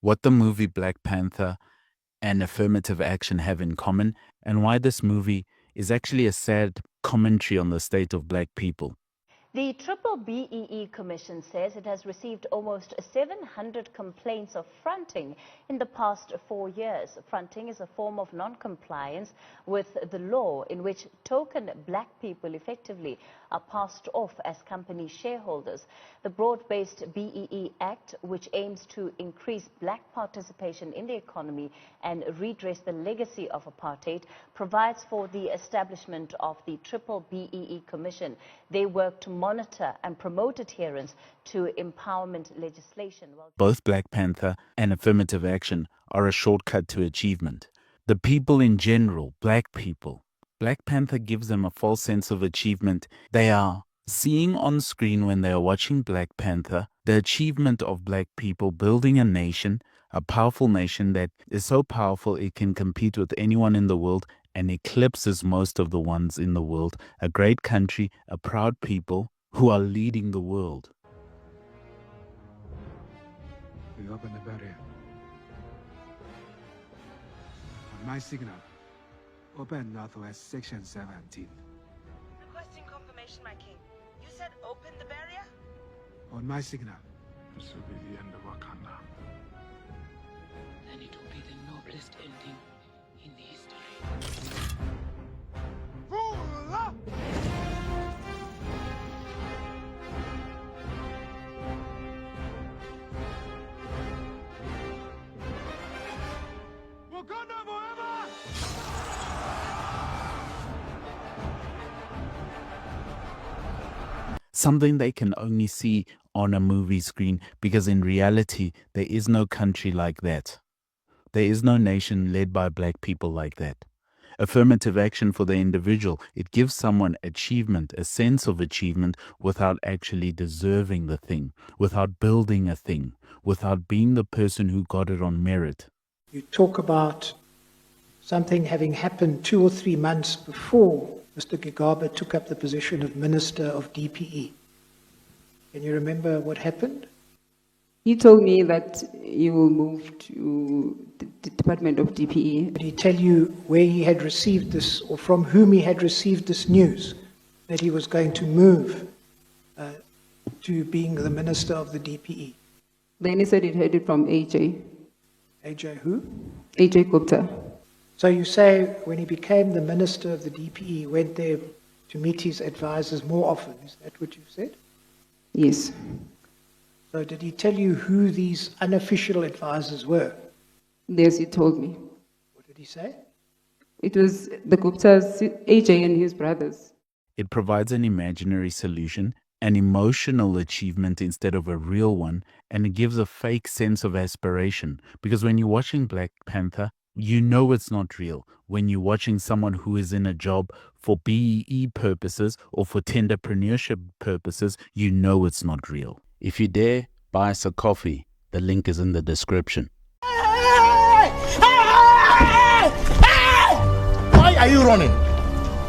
what the movie Black Panther and Affirmative Action have in common, and why this movie is actually a sad commentary on the state of black people. The Triple BEE Commission says it has received almost 700 complaints of fronting in the past 4 years. Fronting is a form of non-compliance with the law in which token black people effectively are passed off as company shareholders. The broad-based BEE Act, which aims to increase black participation in the economy and redress the legacy of apartheid, provides for the establishment of the Triple BEE Commission. They work to monitor and promote adherence to empowerment legislation. Both Black Panther and Affirmative Action are a shortcut to achievement. The people in general, black people, Black Panther gives them a false sense of achievement. They are seeing on screen when they are watching Black Panther the achievement of black people building a nation, a powerful nation that is so powerful it can compete with anyone in the world and eclipses most of the ones in the world, a great country, a proud people who are leading the world. We open the barrier. On my signal, open Northwest Section 17. Requesting confirmation, my king. You said open the barrier? On my signal. This will be the end of Wakanda. Then it will be the noblest ending in the history. Wakanda forever! Something they can only see on a movie screen, because in reality, there is no country like that. There is no nation led by black people like that. Affirmative action for the individual, it gives someone achievement, a sense of achievement, without actually deserving the thing, without building a thing, without being the person who got it on merit. You talk about something having happened 2 or 3 months before Mr. Gigaba took up the position of Minister of DPE. Can you remember what happened? He told me that he will move to the Department of DPE. Did he tell you where he had received this, or from whom he had received this news, that he was going to move to being the Minister of the DPE? Then he said he heard it from AJ. AJ who? AJ Gupta. So you say when he became the Minister of the DPE, he went there to meet his advisors more often. Is that what you said? Yes. So did he tell you who these unofficial advisors were? Yes, he told me. What did he say? It was the Guptas, AJ and his brothers. It provides an imaginary solution, an emotional achievement instead of a real one, and it gives a fake sense of aspiration. Because when you're watching Black Panther, you know it's not real. When you're watching someone who is in a job for BEE purposes or for tenderpreneurship purposes, you know it's not real. If you dare, buy us a coffee. The link is in the description. Why are you running?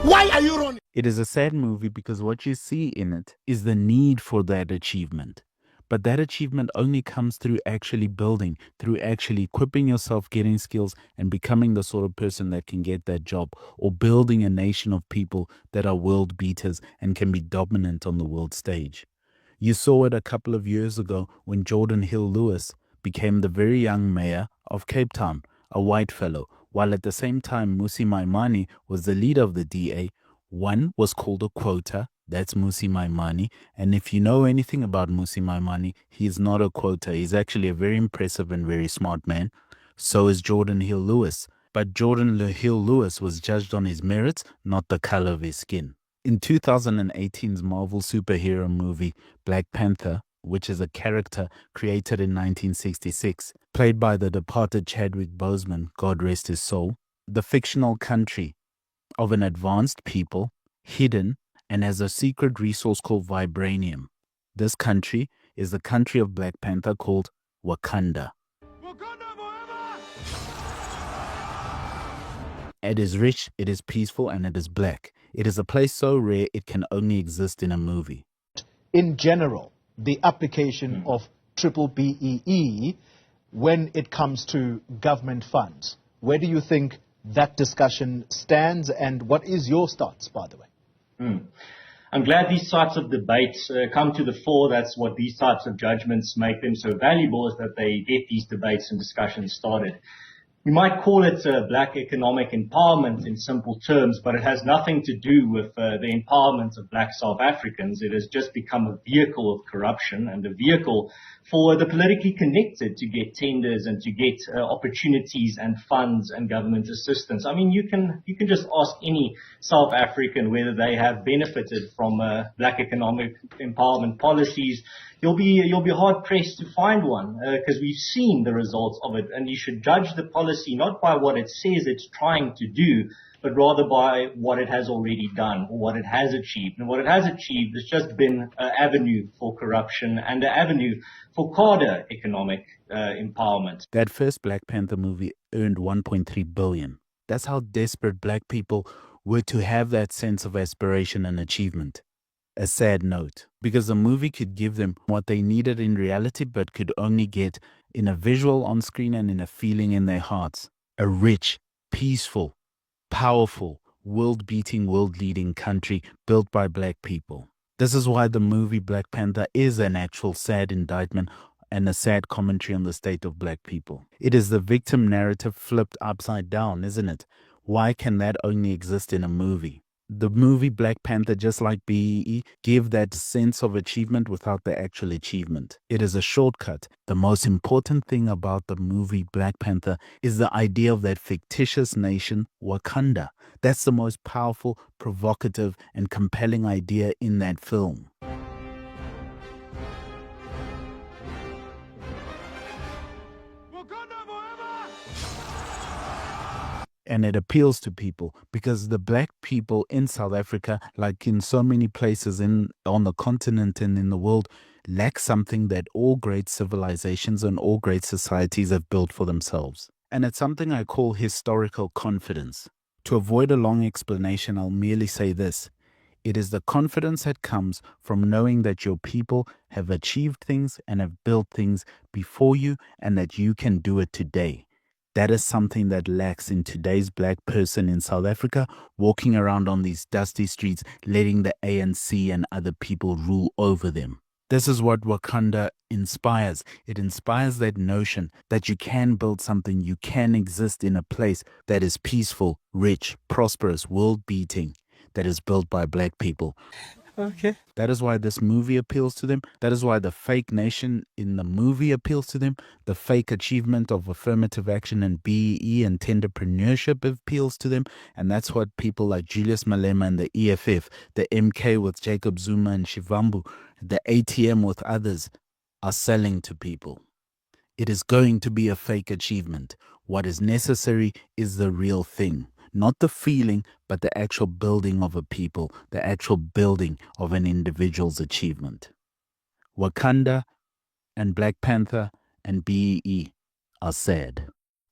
Why are you running? It is a sad movie because what you see in it is the need for that achievement. But that achievement only comes through actually building, through actually equipping yourself, getting skills, and becoming the sort of person that can get that job, or building a nation of people that are world beaters and can be dominant on the world stage. You saw it a couple of years ago when Jordan Hill-Lewis became the very young mayor of Cape Town, a white fellow, while at the same time Mmusi Maimane was the leader of the DA. One was called a quota, that's Mmusi Maimane, and if you know anything about Mmusi Maimane, he's not a quota, he's actually a very impressive and very smart man. So is Jordan Hill-Lewis, but Jordan Hill-Lewis was judged on his merits, not the color of his skin. In 2018's Marvel superhero movie Black Panther, which is a character created in 1966, played by the departed Chadwick Boseman, God rest his soul, the fictional country of an advanced people, hidden, and has a secret resource called vibranium. This country is the country of Black Panther called Wakanda. Wakanda forever! It is rich, it is peaceful, and it is black. It is a place so rare it can only exist in a movie. In general, the application of triple BEE when it comes to government funds. Where do you think that discussion stands, and what is your stance, by the way? I'm glad these types of debates come to the fore. That's what these types of judgments make them so valuable, is that they get these debates and discussions started. We might call it black economic empowerment in simple terms, but it has nothing to do with the empowerment of black South Africans. It has just become a vehicle of corruption and a vehicle for the politically connected to get tenders and to get opportunities and funds and government assistance. I mean, you can just ask any South African whether they have benefited from black economic empowerment policies. You'll be hard pressed to find one, because we've seen the results of it, and you should judge the policy not by what it says it's trying to do, but rather by what it has already done or what it has achieved. And what it has achieved has just been an avenue for corruption and an avenue for cadre economic empowerment. That first Black Panther movie earned 1.3 billion. That's how desperate black people were to have that sense of aspiration and achievement. A sad note, because the movie could give them what they needed in reality, but could only get in a visual on screen and in a feeling in their hearts. A rich, peaceful, powerful, world-beating, world-leading country built by black people. This is why the movie Black Panther is an actual sad indictment and a sad commentary on the state of black people. It is the victim narrative flipped upside down, isn't it? Why can that only exist in a movie? The movie Black Panther, just like BEE, gave that sense of achievement without the actual achievement. It is a shortcut. The most important thing about the movie Black Panther is the idea of that fictitious nation, Wakanda. That's the most powerful, provocative, and compelling idea in that film. And it appeals to people because the black people in South Africa, like in so many places on the continent and in the world, lack something that all great civilizations and all great societies have built for themselves. And it's something I call historical confidence. To avoid a long explanation, I'll merely say this. It is the confidence that comes from knowing that your people have achieved things and have built things before you, and that you can do it today. That is something that lacks in today's black person in South Africa, walking around on these dusty streets, letting the ANC and other people rule over them. This is what Wakanda inspires. It inspires that notion that you can build something, you can exist in a place that is peaceful, rich, prosperous, world-beating, that is built by black people. Okay. That is why this movie appeals to them. That is why the fake nation in the movie appeals to them. The fake achievement of affirmative action and BEE and tenderpreneurship appeals to them. And that's what people like Julius Malema and the EFF, the MK with Jacob Zuma and Shivambu, the ATM with others are selling to people. It is going to be a fake achievement. What is necessary is the real thing. Not the feeling, but the actual building of a people, the actual building of an individual's achievement. Wakanda and Black Panther and BEE are sad.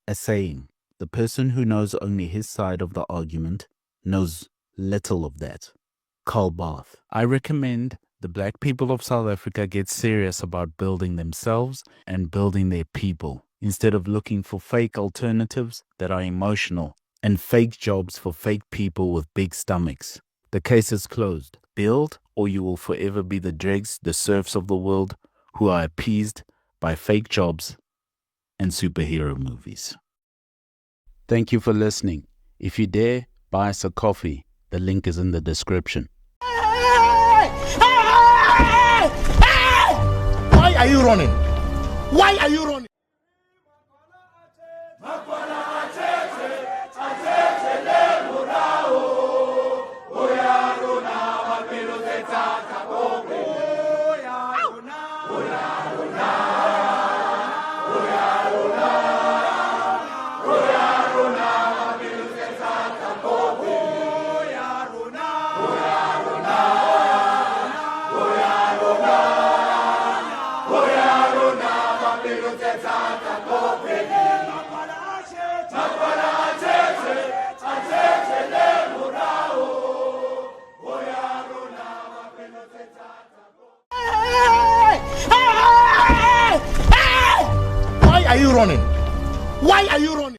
A saying, the person who knows only his side of the argument knows little of that. Karl Barth. I recommend the black people of South Africa get serious about building themselves and building their people, instead of looking for fake alternatives that are emotional and fake jobs for fake people with big stomachs. The case is closed. Build, or you will forever be the dregs, the serfs of the world, who are appeased by fake jobs and superhero movies. Thank you for listening. If you dare, buy us a coffee. The link is in the description. Why are you running? Why are you running? Hoya Rona, you running? Why are you running?